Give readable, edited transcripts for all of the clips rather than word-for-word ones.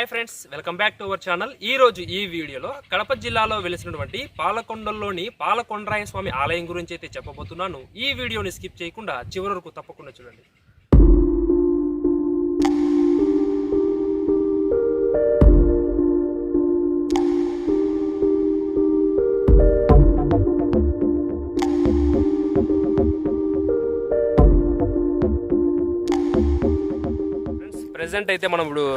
Hi friends, welcome back to our channel. ఈ రోజు ఈ వీడియోలో కడప జిల్లాలో వెలిసినటువంటి పాలకొండలోని పాలకొండరాయ స్వామి ఆలయం గురించి అయితే చెప్పబోతున్నాను. ఈ వీడియోని స్కిప్ చేయకుండా చివరి వరకు తప్పకుండా చూడండి. ప్రెజెంట్ అయితే మనం ఇప్పుడు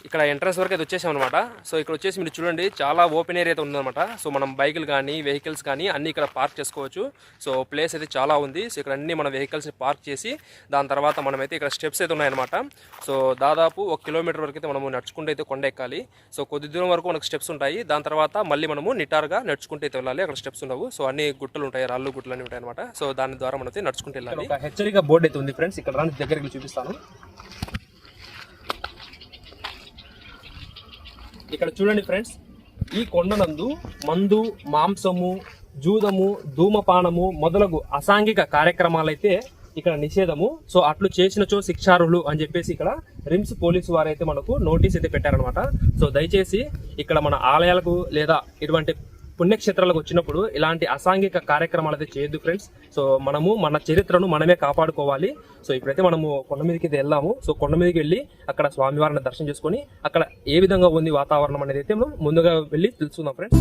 ఇక్కడ ఎంట్రన్స్ వరకు అయితే వచ్చేసాం అనమాట. సో ఇక్కడ వచ్చేసి మీరు చూడండి, చాలా ఓపెన్ ఏరియా అయితే ఉందన్నమాట. సో మనం బైకులు కానీ వెహికల్స్ కానీ అన్నీ ఇక్కడ పార్క్ చేసుకోవచ్చు. సో ప్లేస్ అయితే చాలా ఉంది. సో ఇక్కడ అన్ని మన వెహికల్స్ని పార్క్ చేసి దాని తర్వాత మనమైతే ఇక్కడ స్టెప్స్ అయితే ఉన్నాయన్నమాట. సో దాదాపు 1 కిలోమీటర్ వరకు అయితే మనము నడుచుకుంటూ అయితే కొండ ఎక్కాలి. సో కొద్ది దూరం వరకు మనకు స్టెప్స్ ఉంటాయి. దాని తర్వాత మళ్ళీ మనము నిటారుగా నడుచుకుంటూ అయితే వెళ్ళాలి. అక్కడ స్టెప్స్ ఉండవు. సో అన్ని గుట్టలు ఉంటాయి, రాళ్ళు గుట్టలు అన్నీ ఉంటాయి అనమాట. సో దాని ద్వారా మనం అయితే నడుచుకుంటూ వెళ్ళాలి. ఒక హెచ్చరిక బోర్డు అయితే ఉంది ఫ్రెండ్స్, ఇక్కడ రాని దగ్గరికి చూపిస్తాను. ఇక్కడ చూడండి ఫ్రెండ్స్, ఈ కొండనందు మందు, మాంసము, జూదము, ధూమపానము మొదలగు అసాంఘిక కార్యక్రమాలైతే ఇక్కడ నిషేధము. సో అట్లు చేసినచో శిక్షార్హులు అని చెప్పేసి ఇక్కడ రిమ్స్ పోలీసు వారైతే మనకు నోటీస్ అయితే పెట్టారనమాట. సో దయచేసి ఇక్కడ మన ఆలయాలకు లేదా ఇటువంటి పుణ్యక్షేత్రాలకు వచ్చినప్పుడు ఇలాంటి అసాంఘిక కార్యక్రమాలు అయితే చేయొద్దు ఫ్రెండ్స్. సో మనము మన చరిత్రను మనమే కాపాడుకోవాలి. సో ఇప్పుడైతే మనము కొండ మీదకి అయితే వెళ్ళాము. సో కొండ మీదకి వెళ్ళి అక్కడ స్వామివారిని దర్శనం చేసుకొని అక్కడ ఏ విధంగా ఉంది వాతావరణం అనేది అయితే మనం ముందుగా వెళ్ళి తెలుసుకుందాం ఫ్రెండ్స్.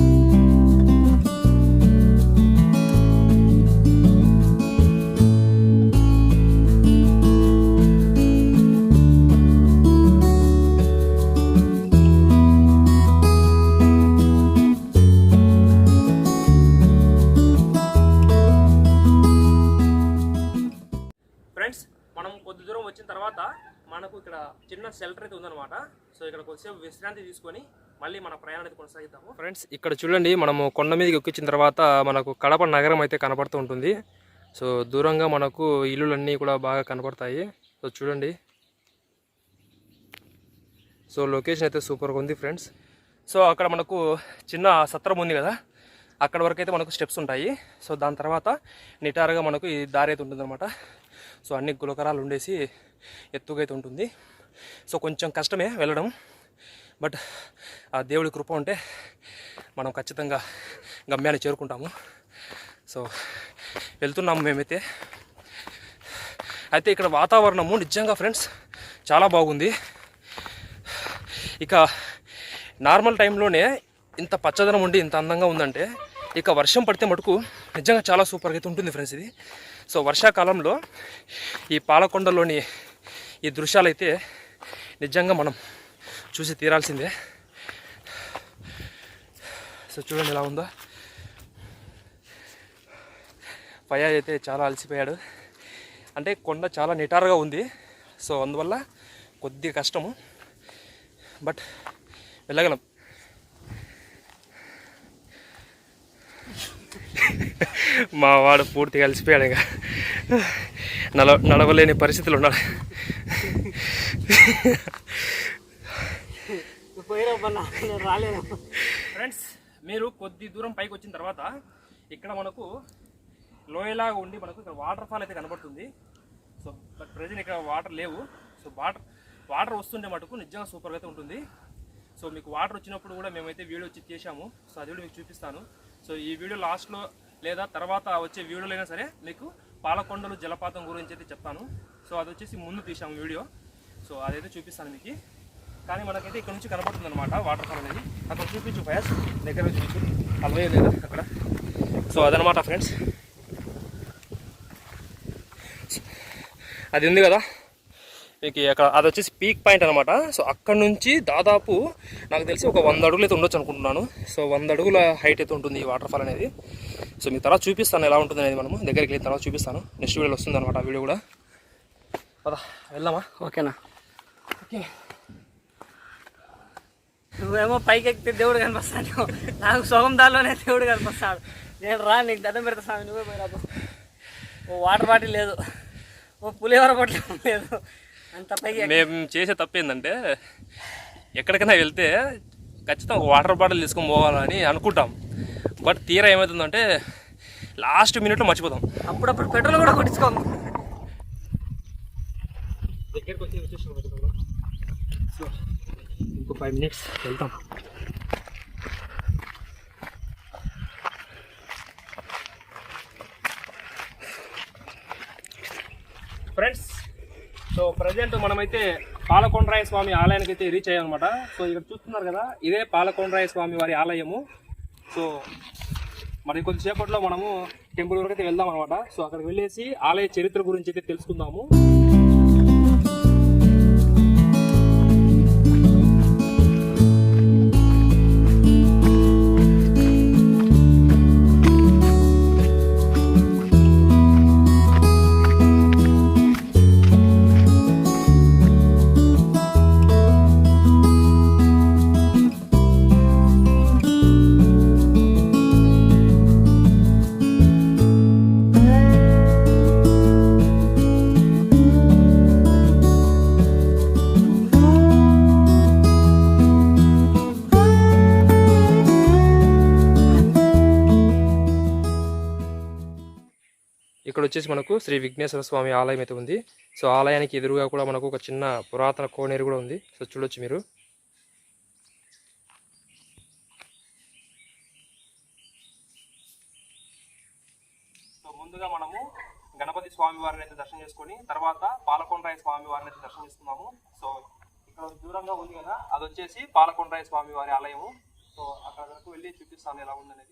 మనం కొద్ది దూరం వచ్చిన తర్వాత మనకు ఇక్కడ చిన్న షెల్టర్ అయితే ఉందన్నమాట. సో ఇక్కడ కొద్దిసేపు విశ్రాంతి తీసుకొని మళ్ళీ మన ప్రయాణం అయితే కొనసాగిద్దాము. ఫ్రెండ్స్ ఇక్కడ చూడండి, మనము కొండ మీదకి ఎక్కించిన తర్వాత మనకు కడప నగరం అయితే కనపడుతూ ఉంటుంది. సో దూరంగా మనకు ఇల్లులన్నీ కూడా బాగా కనపడతాయి. సో చూడండి, సో లొకేషన్ అయితే సూపర్గా ఉంది ఫ్రెండ్స్. సో అక్కడ మనకు చిన్న సత్రం ఉంది కదా, అక్కడ వరకు అయితే మనకు స్టెప్స్ ఉంటాయి. సో దాని తర్వాత నిటారుగా మనకు ఈ దారి అయితే ఉంటుందన్నమాట. సో అన్ని గులకరాలు ఉండేసి ఎత్తుగా అయితే ఉంటుంది. సో కొంచెం కష్టమే వెళ్ళడం, బట్ ఆ దేవుడి కృప ఉంటే మనం ఖచ్చితంగా గమ్యాన్ని చేరుకుంటాము. సో వెళ్తున్నాము మేమైతే. అయితే ఇక్కడ వాతావరణము నిజంగా ఫ్రెండ్స్ చాలా బాగుంది. ఇక నార్మల్ టైంలోనే ఇంత పచ్చదనం ఉండి ఇంత అందంగా ఉందంటే ఇక వర్షం పడితే మటుకు నిజంగా చాలా సూపర్గా అయితే ఉంటుంది ఫ్రెండ్స్ ఇది. సో వర్షాకాలంలో ఈ పాలకొండలోని ఈ దృశ్యాలైతే నిజంగా మనం చూసి తీరాల్సిందే. సో చూడండి ఎలా ఉందో. పయ్య అయితే చాలా అలసిపోయాడు, అంటే కొండ చాలా నిటారుగా ఉంది. సో అందువల్ల కొద్దిగా కష్టము, బట్ వెళ్ళగలం. మా వాడు పూర్తిగా అలసిపోయాడు, ఇంకా నడవలేని పరిస్థితులు ఉన్నాడు. ఫ్రెండ్స్ మీరు కొద్ది దూరం పైకి వచ్చిన తర్వాత ఇక్కడ మనకు లోయలాగా ఉండి మనకు ఇక్కడ వాటర్ ఫాల్ అయితే కనబడుతుంది. సో బట్ ప్రజెంట్ ఇక్కడ వాటర్ లేవు. సో వాటర్ వస్తుండే మటుకు నిజంగా సూపర్గా అయితే ఉంటుంది. సో మీకు వాటర్ వచ్చినప్పుడు కూడా మేమైతే వీడియో చేసాము. సో అది కూడా మీకు చూపిస్తాను. సో ఈ వీడియో లాస్ట్లో లేదా తర్వాత వచ్చే వీడియోలో అయినా సరే మీకు పాలకొండలు జలపాతం గురించి అయితే చెప్తాను. సో అది వచ్చేసి ముందు తీసాము వీడియో. సో అదైతే చూపిస్తాను మీకు. కానీ మనకైతే ఇక్కడ నుంచి కనబడుతుంది అనమాట వాటర్ ఫాల్ అనేది. అక్కడ చూపించు ఫయాస్, దగ్గర చూపించు, అలవే లేదా అక్కడ. సో అదనమాట ఫ్రెండ్స్, అది ఉంది కదా మీకు అక్కడ, అది వచ్చేసి పీక్ పాయింట్ అనమాట. సో అక్కడ నుంచి దాదాపు నాకు తెలిసి ఒక 100 అడుగులు అయితే ఉండొచ్చు అనుకుంటున్నాను. సో 100 అడుగుల హైట్ అయితే ఉంటుంది ఈ వాటర్ ఫాల్ అనేది. సో మీకు తర్వాత చూపిస్తాను ఎలా ఉంటుంది అనేది, మనము దగ్గరికి వెళ్ళిన తర్వాత చూపిస్తాను. నెక్స్ట్ వీడియోలో వస్తుంది అనమాట ఆ వీడియో కూడా. పదా వెళ్దామా? ఓకేనా? ఓకే. నువ్వేమో పైకి ఎక్కితే దేవుడు కనిపిస్తాను, నాకు సొగం దానిలోనే దేవుడు కనిపిస్తాడు. నేను రా, నీకు దండం పెడతా స్వామి, నువ్వే పోయినాకు. ఓ వాటర్ బాటిల్ లేదు, ఓ పులిహోర బాటిల్ లేదు, అంత పైకి. మేము చేసే తప్పు ఏంటంటే ఎక్కడికైనా వెళ్తే ఖచ్చితంగా ఒక వాటర్ బాటిల్ తీసుకొని పోవాలని అనుకుంటాం. బట్ తీరా ఏమవుతుందంటే లాస్ట్ మినిట్లో మర్చిపోతాం. అప్పుడప్పుడు పెట్రోల్ కూడా కొట్టించుకోము. దగ్గరికి వచ్చి ఇంకో 5 minutes వెళ్తాం. ఫ్రెండ్స్, సో ప్రజెంట్ మనమైతే పాలకొండరాయ స్వామి ఆలయానికి అయితే రీచ్ అయ్యామన్నమాట. సో ఇక్కడ చూస్తున్నారు కదా, ఇదే పాలకొండరాయ స్వామి వారి ఆలయము. సో మరి కొద్దిసేపట్లో మనము టెంపుల్ వరకు అయితే వెళ్దాం అనమాట. సో అక్కడికి వెళ్ళేసి ఆలయ చరిత్ర గురించి అయితే తెలుసుకుందాము. ఇక్కడ వచ్చేసి మనకు శ్రీ విఘ్నేశ్వర స్వామి ఆలయం అయితే ఉంది. సో ఆలయానికి ఎదురుగా కూడా మనకు ఒక చిన్న పురాతన కోనేరు కూడా ఉంది. సో చూడొచ్చు మీరు. సో ముందుగా మనము గణపతి స్వామి వారిని అయితే దర్శనం చేసుకొని తర్వాత పాలకొండరాయ స్వామి వారిని అయితే దర్శనం చేసుకున్నాము. సో ఇక్కడ దూరంగా ఉంది కదా, అది వచ్చేసి పాలకొండరాయ స్వామి వారి ఆలయము. సో అక్కడ వరకు వెళ్ళి చూపిస్తాను ఎలా ఉందనేది.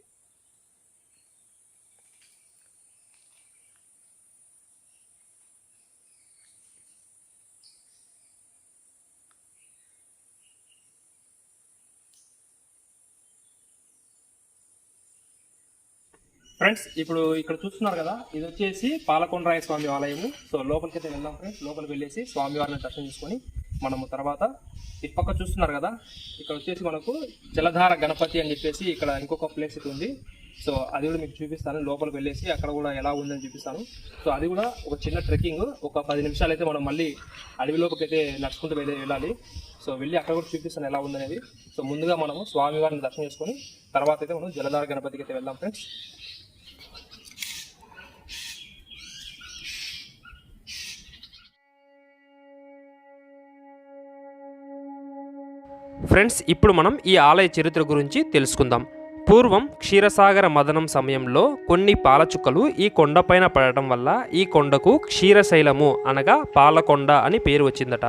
ఫ్రెండ్స్, ఇప్పుడు ఇక్కడ చూస్తున్నారు కదా, ఇది వచ్చేసి పాలకొండరాయ స్వామి ఆలయము. సో లోపలికి అయితే వెళ్దాం ఫ్రెండ్స్. లోపలికి వెళ్ళేసి స్వామి వారిని దర్శనం చేసుకొని మనము తర్వాత ఇటు పక్క చూస్తున్నారు కదా, ఇక్కడ వచ్చేసి మనకు జలధార గణపతి అని చెప్పేసి ఇక్కడ ఇంకొక ప్లేస్ అయితే ఉంది. సో అది కూడా మీకు చూపిస్తాను. లోపలికి వెళ్ళేసి అక్కడ కూడా ఎలా ఉందని చూపిస్తాను. సో అది కూడా ఒక చిన్న ట్రెక్కింగ్, ఒక 10 నిమిషాలు అయితే మనం మళ్ళీ అడవిలోకి అయితే నడుచుకుంటూ వెళ్ళాలి. సో వెళ్ళి అక్కడ కూడా చూపిస్తాను ఎలా ఉందనేది. సో ముందుగా మనము స్వామి వారిని దర్శనం చేసుకొని తర్వాత అయితే మనం జలధార గణపతికి అయితే వెళ్దాం ఫ్రెండ్స్. ఫ్రెండ్స్, ఇప్పుడు మనం ఈ ఆలయ చరిత్ర గురించి తెలుసుకుందాం. పూర్వం క్షీరసాగర మదనం సమయంలో కొన్ని పాలచుక్కలు ఈ కొండపైన పడటం వల్ల ఈ కొండకు క్షీరశైలము అనగా పాలకొండ అని పేరు వచ్చిందట.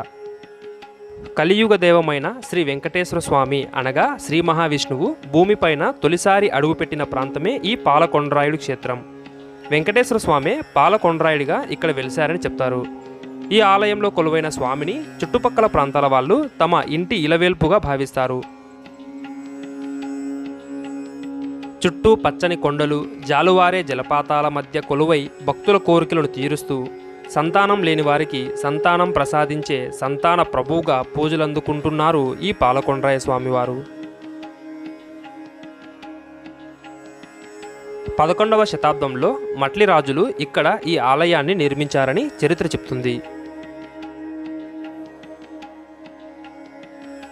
కలియుగ దేవమైన శ్రీ వెంకటేశ్వర స్వామి అనగా శ్రీ మహావిష్ణువు భూమిపైన తొలిసారి అడుగుపెట్టిన ప్రాంతమే ఈ పాలకొండరాయుడు క్షేత్రం. వెంకటేశ్వర స్వామి పాలకొండరాయుడిగా ఇక్కడ వెలిశారని చెప్తారు. ఈ ఆలయంలో కొలువైన స్వామిని చుట్టుపక్కల ప్రాంతాల వాళ్ళు తమ ఇంటి ఇలవేల్పుగా భావిస్తారు. చుట్టూ పచ్చని కొండలు, జాలువారే జలపాతాల మధ్య కొలువై భక్తుల కోరికలను తీరుస్తూ సంతానం లేని వారికి సంతానం ప్రసాదించే సంతాన ప్రభువుగా పూజలందుకుంటున్నారు ఈ పాలకొండరాయ స్వామివారు. 11వ శతాబ్దంలో మట్లి రాజులు ఇక్కడ ఈ ఆలయాన్ని నిర్మించారని చరిత్ర చెప్తుంది.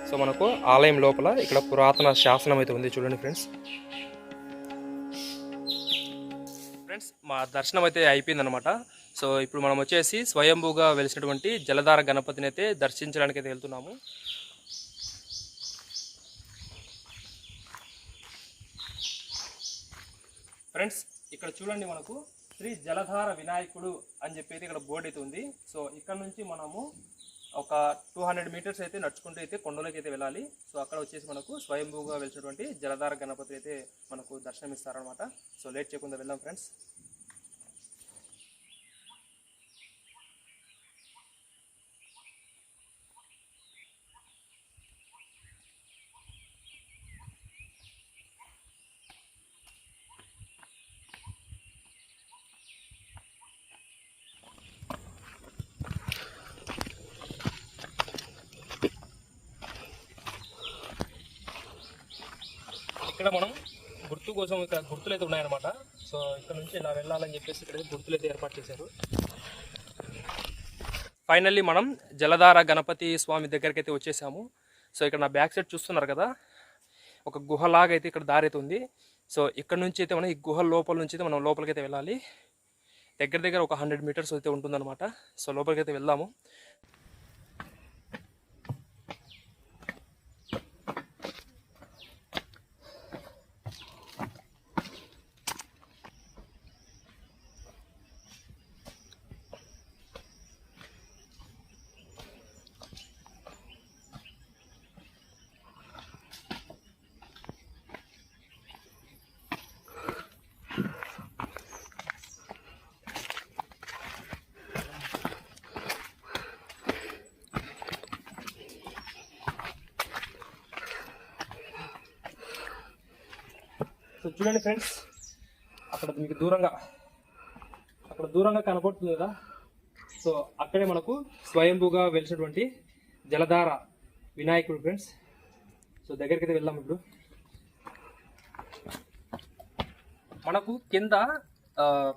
సో మనకు ఆలయం లోపల ఇక్కడ పురాతన శాసనం అయితే ఉంది, చూడండి ఫ్రెండ్స్. మా దర్శనం అయితే అయిపోయిందనమాట. సో ఇప్పుడు మనం వచ్చేసి స్వయంభూగా వెలిసినటువంటి జలధార గణపతిని అయితే దర్శించడానికి అయితే వెళ్తున్నాము. ఫ్రెండ్స్, ఇక్కడ చూడండి, మనకు శ్రీ జలధార వినాయకుడు అని చెప్పేది ఇక్కడ బోర్డు అయితే ఉంది. సో ఇక్కడ నుంచి మనము ఒక 200 మీటర్స్ అయితే నడుచుకుంటూ అయితే కొండలోకి అయితే వెళ్ళాలి. సో అక్కడ వచ్చేసి మనకు స్వయంభూగా వెలిసినటువంటి జలధార గణపతి అయితే మనకు దర్శనం ఇస్తారనమాట. సో లేట్ చేయకుండా వెళ్దాం ఫ్రెండ్స్. ఇక్కడ మనం గుర్తు కోసం ఇక్కడ గుర్తులు అయితే ఉన్నాయన్నమాట. సో ఇక్కడ నుంచి ఇలా వెళ్ళాలని చెప్పేసి ఇక్కడ గుర్తులు అయితే ఏర్పాటు చేశారు. ఫైనల్లీ మనం జలధార గణపతి స్వామి దగ్గరికి అయితే వచ్చేసాము. సో ఇక్కడ నా బ్యాక్ సైడ్ చూస్తున్నారు కదా, ఒక గుహలాగా అయితే ఇక్కడ దారి అయితే ఉంది. సో ఇక్కడ నుంచి అయితే మనం ఈ గుహ లోపల నుంచి అయితే మనం లోపలికి అయితే వెళ్ళాలి. దగ్గర ఒక 100 మీటర్స్ అయితే ఉంటుందన్నమాట. సో లోపలికి అయితే వెళ్దాము. సో చూడండి ఫ్రెండ్స్, అక్కడ మీకు దూరంగా కనపడుతుంది కదా, సో అక్కడే మనకు స్వయంభూగా వెలిసినటువంటి జలధార వినాయకుడు ఫ్రెండ్స్. సో దగ్గరికి అయితే వెళ్దాం. ఇప్పుడు మనకు కింద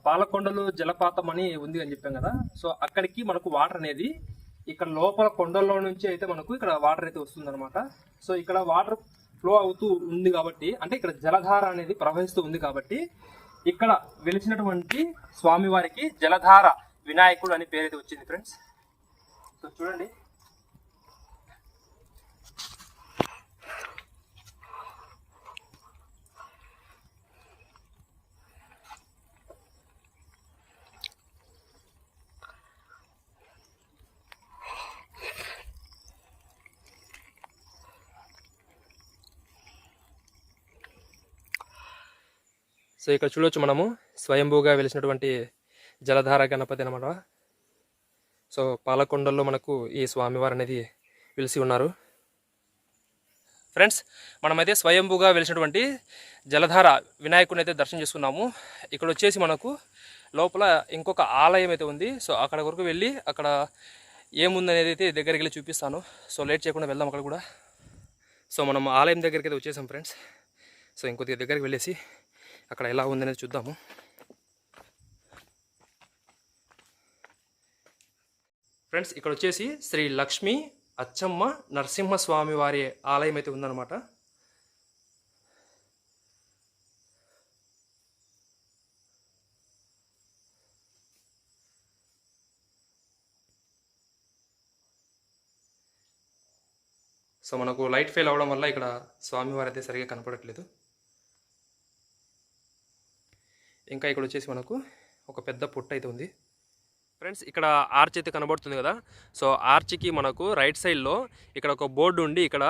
పాలకొండలు జలపాతం అని ఉంది అని చెప్పాం కదా, సో అక్కడికి మనకు వాటర్ అనేది ఇక్కడ లోపల కొండల్లో నుంచి అయితే మనకు ఇక్కడ వాటర్ అయితే వస్తుంది అనమాట. సో ఇక్కడ వాటర్ ఫ్లో అవుతూ ఉంది కాబట్టి, అంటే ఇక్కడ జలధార అనేది ప్రవహిస్తూ ఉంది కాబట్టి ఇక్కడ వెలిసినటువంటి స్వామివారికి జలధార వినాయకుడు అని పేరైతే వచ్చింది ఫ్రెండ్స్. సో చూడండి, సో ఇక్కడ చూడవచ్చు మనము స్వయంభూగా వెలిసినటువంటి జలధార గణపతి అనమాట. సో పాలకొండల్లో మనకు ఈ స్వామివారు అనేది వెలిసి ఉన్నారు ఫ్రెండ్స్. మనమైతే స్వయంభూగా వెలిసినటువంటి జలధార వినాయకుడిని అయితే దర్శనం చేసుకున్నాము. ఇక్కడ వచ్చేసి మనకు లోపల ఇంకొక ఆలయం అయితే ఉంది. సో అక్కడ వరకు వెళ్ళి అక్కడ ఏముందనేది అయితే దగ్గరికి వెళ్ళి చూపిస్తాను. సో లేట్ చేయకుండా వెళ్దాం అక్కడ కూడా. సో మనం ఆలయం దగ్గరికి అయితే వచ్చేసాం ఫ్రెండ్స్. సో ఇంకొద్దిగా దగ్గరికి వెళ్ళేసి అక్కడ ఎలా ఉందనేది చూద్దాము. ఫ్రెండ్స్ ఇక్కడ వచ్చేసి శ్రీ లక్ష్మీ అచ్చమ్మ నరసింహస్వామి వారి ఆలయం అయితే ఉందన్నమాట. సో మనకు లైట్ ఫెయిల్ అవడం వల్ల ఇక్కడ స్వామివారు అయితే సరిగా కనపడట్లేదు. ఇంకా ఇక్కడ వచ్చేసి మనకు ఒక పెద్ద పుట్ట అయితే ఉంది ఫ్రెండ్స్. ఇక్కడ ఆర్చ్ అయితే కనబడుతుంది కదా, సో ఆర్చ్కి మనకు రైట్ సైడ్లో ఇక్కడ ఒక బోర్డు ఉండి ఇక్కడ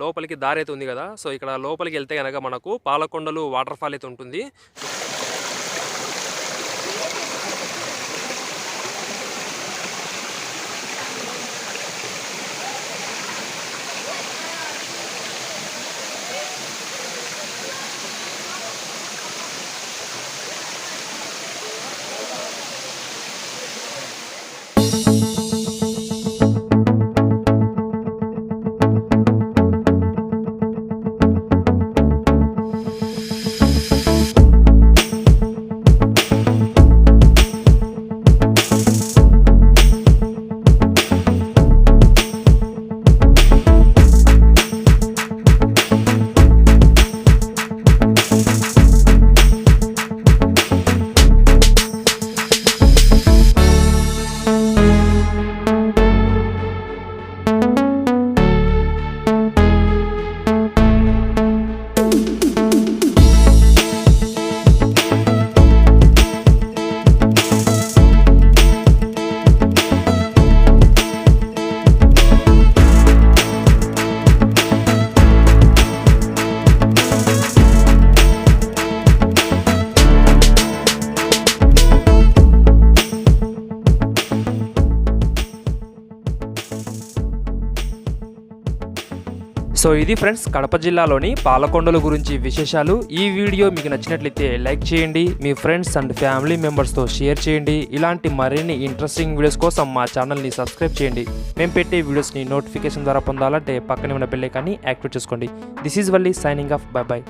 లోపలికి దారి అయితే ఉంది కదా. సో ఇక్కడ లోపలికి వెళ్తే కనుక మనకు పాలకొండలు వాటర్ ఫాల్ అయితే ఉంటుంది. సో ఇది ఫ్రెండ్స్ కడప జిల్లాలోని పాలకొండల గురించి విశేషాలు. ఈ వీడియో మీకు నచ్చినట్లయితే లైక్ చేయండి, మీ ఫ్రెండ్స్ అండ్ ఫ్యామిలీ మెంబర్స్తో షేర్ చేయండి. ఇలాంటి మరిన్ని ఇంట్రెస్టింగ్ వీడియోస్ కోసం మా ఛానల్ని సబ్స్క్రైబ్ చేయండి. మేము పెట్టే వీడియోస్ని నోటిఫికేషన్ ద్వారా పొందాలంటే పక్కనే ఉన్న బెల్ ఐకాన్ని యాక్టివేట్ చేసుకోండి. This is Valli signing off. By by.